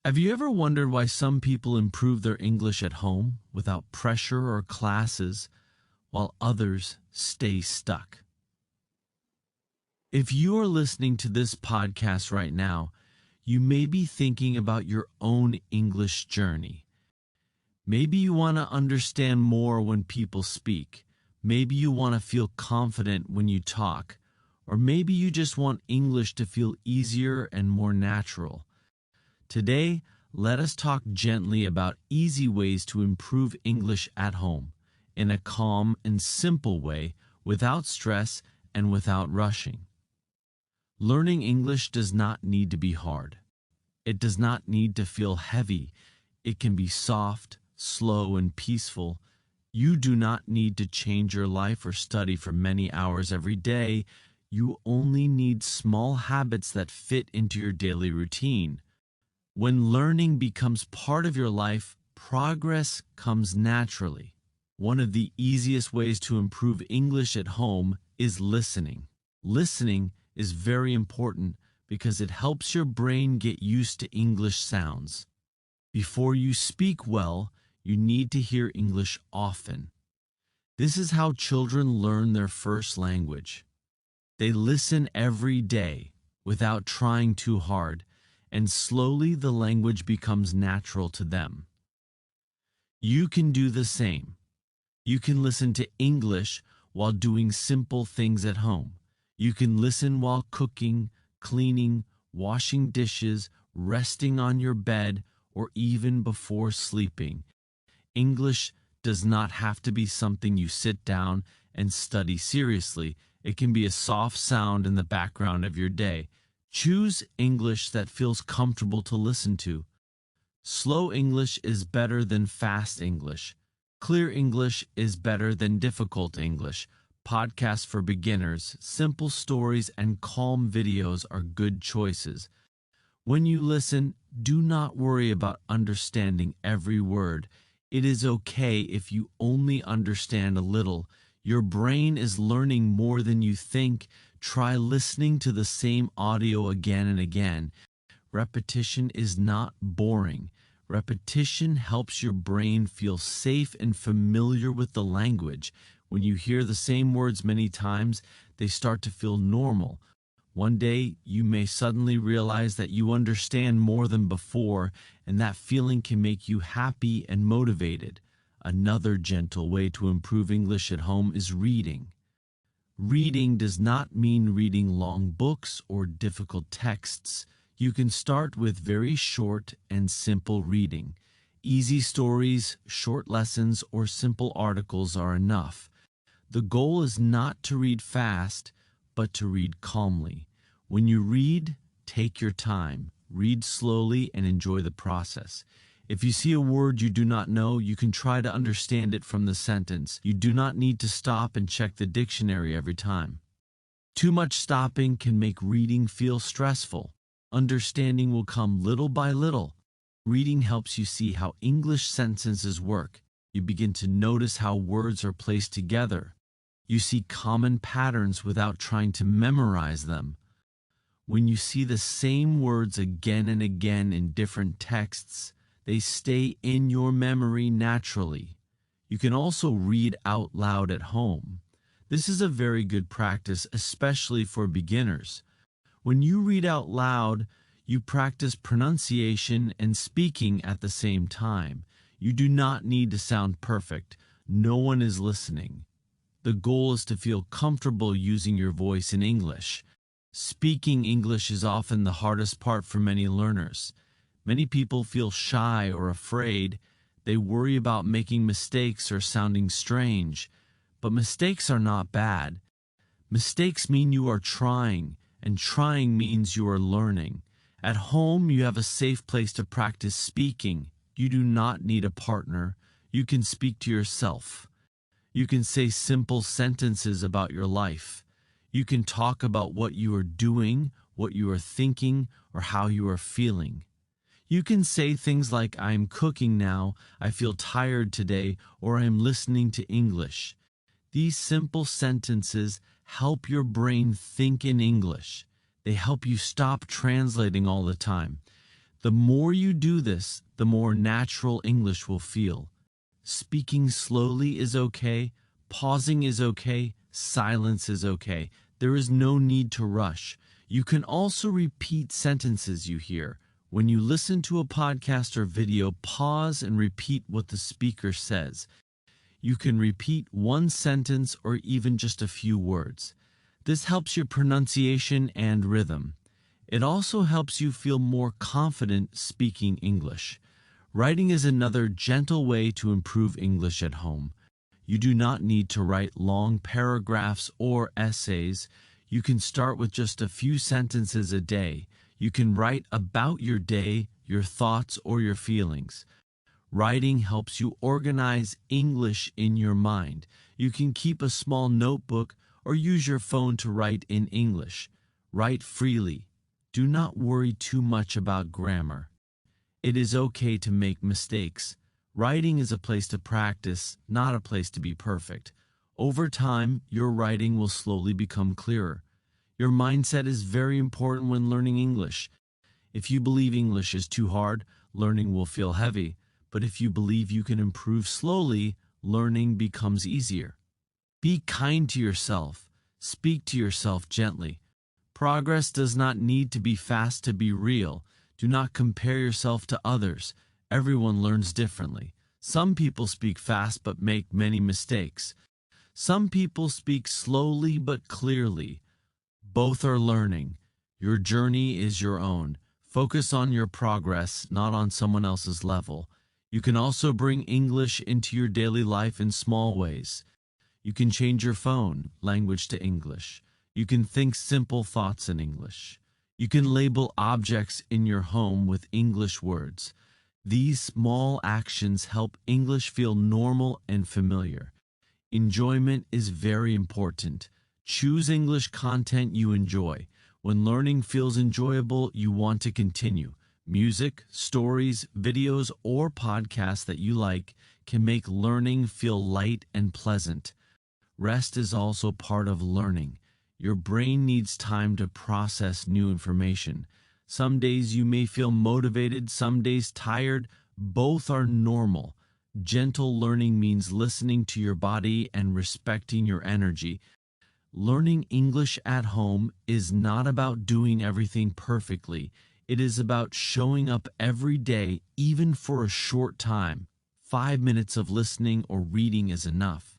Have you ever wondered why some people improve their English at home without pressure or classes, while others stay stuck? If you are listening to this podcast right now, you may be thinking about your own English journey. Maybe you want to understand more when people speak. Maybe you want to feel confident when you talk. Or maybe you just want English to feel easier and more natural. Today, let us talk gently about easy ways to improve English at home in a calm and simple way, without stress and without rushing. Learning English does not need to be hard. It does not need to feel heavy. It can be soft, slow, and peaceful. You do not need to change your life or study for many hours every day. You only need small habits that fit into your daily routine. When learning becomes part of your life, progress comes naturally. One of the easiest ways to improve English at home is listening. Listening is very important because it helps your brain get used to English sounds. Before you speak well, you need to hear English often. This is how children learn their first language. They listen every day without trying too hard, and slowly the language becomes natural to them. You can do the same. You can listen to English while doing simple things at home. You can listen while cooking, cleaning, washing dishes, resting on your bed, or even before sleeping. English does not have to be something you sit down and study seriously. It can be a soft sound in the background of your day. Choose English that feels comfortable to listen to. Slow English is better than fast English. Clear English is better than difficult English. Podcasts for beginners, simple stories, and calm videos are good choices. When you listen, do not worry about understanding every word. It is okay if you only understand a little. Your brain is learning more than you think. Try listening to the same audio again and again. Repetition is not boring. Repetition helps your brain feel safe and familiar with the language. When you hear the same words many times, they start to feel normal. One day, you may suddenly realize that you understand more than before, and that feeling can make you happy and motivated. Another gentle way to improve English at home is reading. Reading does not mean reading long books or difficult texts. You can start with very short and simple reading. Easy stories, short lessons, or simple articles are enough. The goal is not to read fast, but to read calmly. When you read, take your time. Read slowly and enjoy the process. If you see a word you do not know, you can try to understand it from the sentence. You do not need to stop and check the dictionary every time. Too much stopping can make reading feel stressful. Understanding will come little by little. Reading helps you see how English sentences work. You begin to notice how words are placed together. You see common patterns without trying to memorize them. When you see the same words again and again in different texts, they stay in your memory naturally. You can also read out loud at home. This is a very good practice, especially for beginners. When you read out loud, you practice pronunciation and speaking at the same time. You do not need to sound perfect. No one is listening. The goal is to feel comfortable using your voice in English. Speaking English is often the hardest part for many learners. Many people feel shy or afraid. They worry about making mistakes or sounding strange. But mistakes are not bad. Mistakes mean you are trying, and trying means you are learning. At home, you have a safe place to practice speaking. You do not need a partner. You can speak to yourself. You can say simple sentences about your life. You can talk about what you are doing, what you are thinking, or how you are feeling. You can say things like, "I am cooking now," "I feel tired today," or "I am listening to English." These simple sentences help your brain think in English. They help you stop translating all the time. The more you do this, the more natural English will feel. Speaking slowly is okay, pausing is okay, silence is okay. There is no need to rush. You can also repeat sentences you hear. When you listen to a podcast or video, pause and repeat what the speaker says. You can repeat one sentence or even just a few words. This helps your pronunciation and rhythm. It also helps you feel more confident speaking English. Writing is another gentle way to improve English at home. You do not need to write long paragraphs or essays. You can start with just a few sentences a day. You can write about your day, your thoughts, or your feelings. Writing helps you organize English in your mind. You can keep a small notebook or use your phone to write in English. Write freely. Do not worry too much about grammar. It is okay to make mistakes. Writing is a place to practice, not a place to be perfect. Over time, your writing will slowly become clearer. Your mindset is very important when learning English. If you believe English is too hard, learning will feel heavy. But if you believe you can improve slowly, learning becomes easier. Be kind to yourself. Speak to yourself gently. Progress does not need to be fast to be real. Do not compare yourself to others. Everyone learns differently. Some people speak fast but make many mistakes. Some people speak slowly but clearly. Both are learning. Your journey is your own. Focus on your progress, not on someone else's level. You can also bring English into your daily life in small ways. You can change your phone language to English. You can think simple thoughts in English. You can label objects in your home with English words. These small actions help English feel normal and familiar. Enjoyment is very important. Choose English content you enjoy. When learning feels enjoyable, you want to continue. Music, stories, videos, or podcasts that you like can make learning feel light and pleasant. Rest is also part of learning. Your brain needs time to process new information. Some days you may feel motivated, some days tired. Both are normal. Gentle learning means listening to your body and respecting your energy. Learning English at home is not about doing everything perfectly. It is about showing up every day, even for a short time. 5 minutes of listening or reading is enough.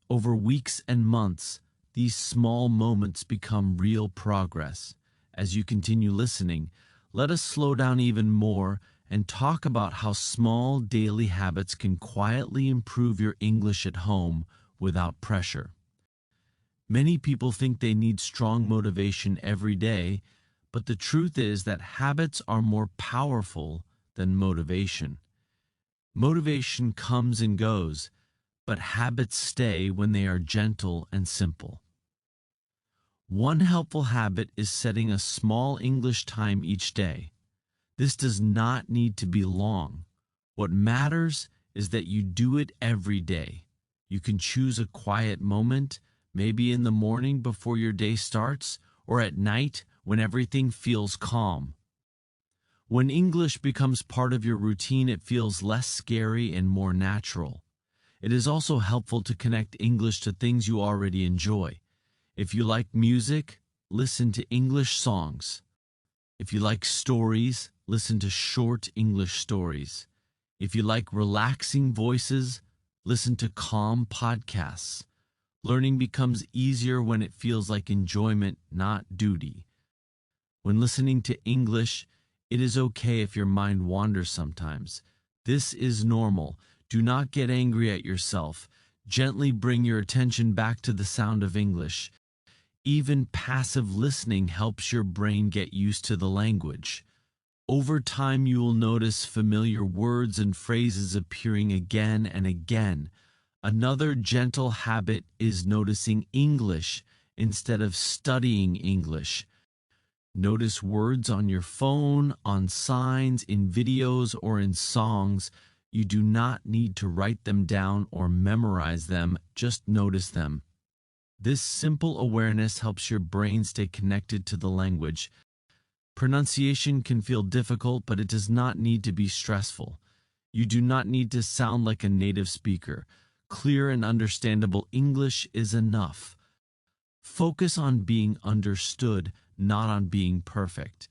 Over weeks and months, these small moments become real progress. As you continue listening, let us slow down even more and talk about how small daily habits can quietly improve your English at home without pressure. Many people think they need strong motivation every day, but the truth is that habits are more powerful than motivation. Motivation comes and goes, but habits stay when they are gentle and simple. One helpful habit is setting a small English time each day. This does not need to be long. What matters is that you do it every day. You can choose a quiet moment, maybe in the morning before your day starts, or at night when everything feels calm. When English becomes part of your routine, it feels less scary and more natural. It is also helpful to connect English to things you already enjoy. If you like music, listen to English songs. If you like stories, listen to short English stories. If you like relaxing voices, listen to calm podcasts. Learning becomes easier when it feels like enjoyment, not duty. When listening to English, it is okay if your mind wanders sometimes. This is normal. Do not get angry at yourself. Gently bring your attention back to the sound of English. Even passive listening helps your brain get used to the language. Over time, you will notice familiar words and phrases appearing again and again. Another gentle habit is noticing English instead of studying English. Notice words on your phone, on signs, in videos, or in songs. You do not need to write them down or memorize them, just notice them. This simple awareness helps your brain stay connected to the language. Pronunciation can feel difficult, but it does not need to be stressful. You do not need to sound like a native speaker. Clear and understandable English is enough. Focus on being understood, not on being perfect.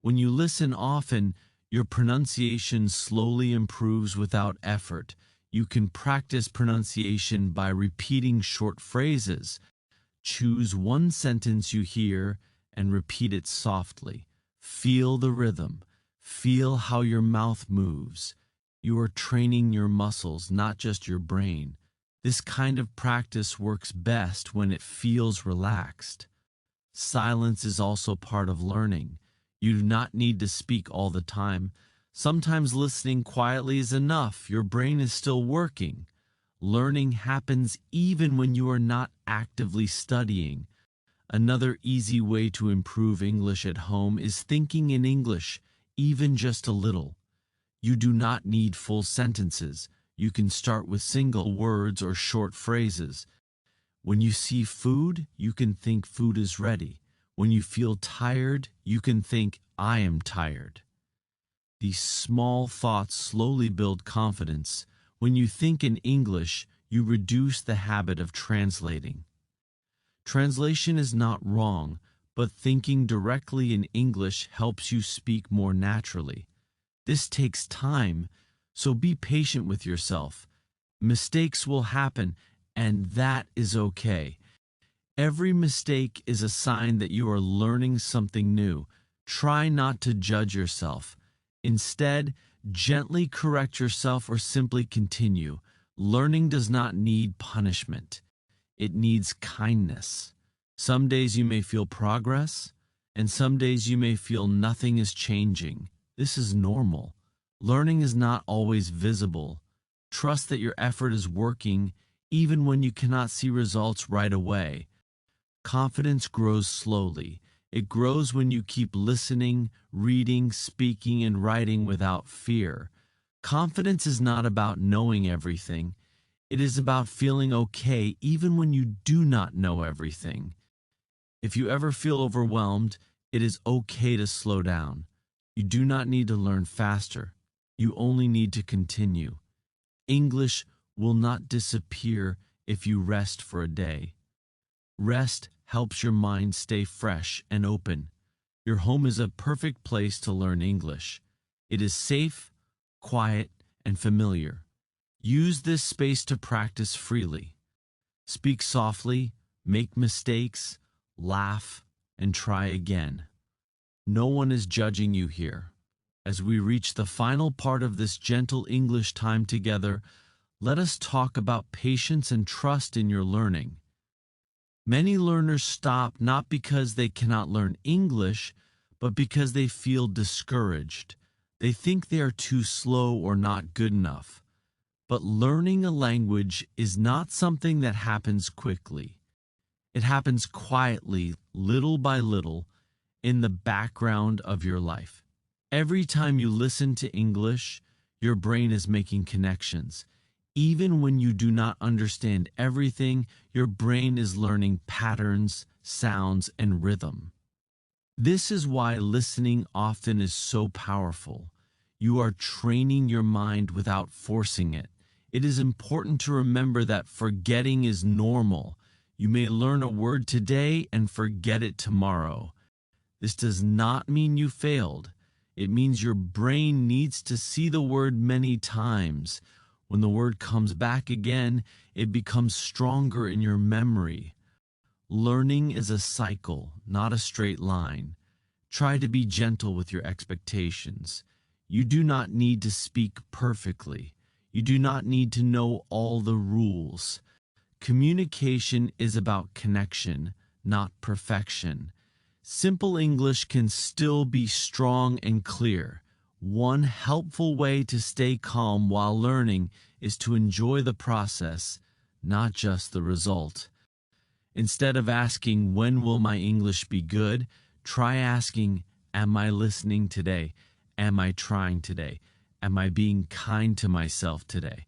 When you listen often, your pronunciation slowly improves without effort. You can practice pronunciation by repeating short phrases. Choose one sentence you hear and repeat it softly. Feel the rhythm. Feel how your mouth moves. You are training your muscles, not just your brain. This kind of practice works best when it feels relaxed. Silence is also part of learning. You do not need to speak all the time. Sometimes listening quietly is enough. Your brain is still working. Learning happens even when you are not actively studying. Another easy way to improve English at home is thinking in English, even just a little. You do not need full sentences. You can start with single words or short phrases. When you see food, you can think food is ready. When you feel tired, you can think I am tired. These small thoughts slowly build confidence. When you think in English, you reduce the habit of translating. Translation is not wrong, but thinking directly in English helps you speak more naturally. This takes time, so be patient with yourself. Mistakes will happen, and that is okay. Every mistake is a sign that you are learning something new. Try not to judge yourself. Instead, gently correct yourself or simply continue. Learning does not need punishment. It needs kindness. Some days you may feel progress, and some days you may feel nothing is changing. This is normal. Learning is not always visible. Trust that your effort is working even when you cannot see results right away. Confidence grows slowly. It grows when you keep listening, reading, speaking, and writing without fear. Confidence is not about knowing everything. It is about feeling okay even when you do not know everything. If you ever feel overwhelmed, it is okay to slow down. You do not need to learn faster. You only need to continue. English will not disappear if you rest for a day. Rest helps your mind stay fresh and open. Your home is a perfect place to learn English. It is safe, quiet, and familiar. Use this space to practice freely. Speak softly, make mistakes, laugh, and try again. No one is judging you here. As we reach the final part of this gentle English time together, let us talk about patience and trust in your learning. Many learners stop not because they cannot learn English, but because they feel discouraged. They think they are too slow or not good enough. But learning a language is not something that happens quickly. It happens quietly, little by little, in the background of your life. Every time you listen to English, your brain is making connections. Even when you do not understand everything, your brain is learning patterns, sounds, and rhythm. This is why listening often is so powerful. You are training your mind without forcing it. It is important to remember that forgetting is normal. You may learn a word today and forget it tomorrow. This does not mean you failed. It means your brain needs to see the word many times. When the word comes back again, it becomes stronger in your memory. Learning is a cycle, not a straight line. Try to be gentle with your expectations. You do not need to speak perfectly. You do not need to know all the rules. Communication is about connection, not perfection. Simple English can still be strong and clear. One helpful way to stay calm while learning is to enjoy the process, not just the result. Instead of asking, when will my English be good? Try asking, am I listening today? Am I trying today? Am I being kind to myself today?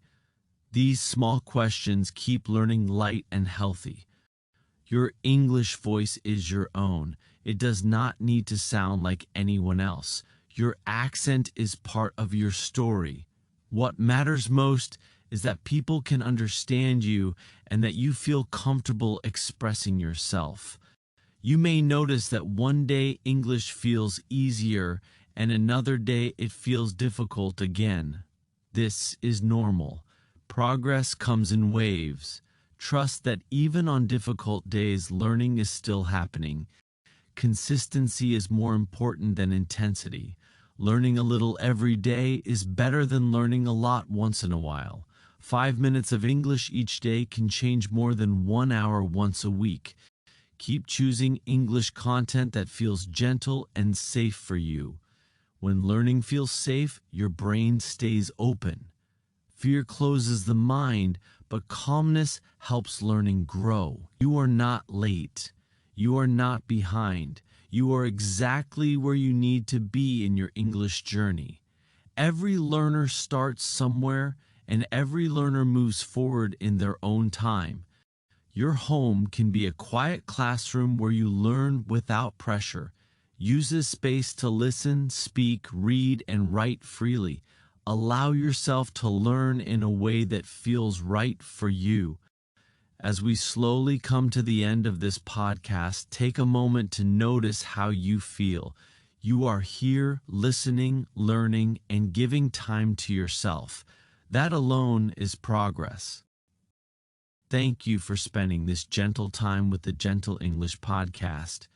These small questions keep learning light and healthy. Your English voice is your own. It does not need to sound like anyone else. Your accent is part of your story. What matters most is that people can understand you and that you feel comfortable expressing yourself. You may notice that one day English feels easier and another day it feels difficult again. This is normal. Progress comes in waves. Trust that even on difficult days, learning is still happening. Consistency is more important than intensity. Learning a little every day is better than learning a lot once in a while. 5 minutes of English each day can change more than 1 hour once a week. Keep choosing English content that feels gentle and safe for you. When learning feels safe, your brain stays open. Fear closes the mind, but calmness helps learning grow. You are not late. You are not behind. You are exactly where you need to be in your English journey. Every learner starts somewhere, and every learner moves forward in their own time. Your home can be a quiet classroom where you learn without pressure. Use this space to listen, speak, read, and write freely. Allow yourself to learn in a way that feels right for you. As we slowly come to the end of this podcast, take a moment to notice how you feel. You are here listening, learning, and giving time to yourself. That alone is progress. Thank you for spending this gentle time with the Gentle English Podcast.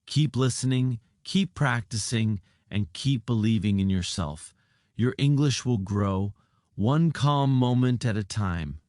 Keep listening, keep practicing, and keep believing in yourself. Your English will grow, one calm moment at a time.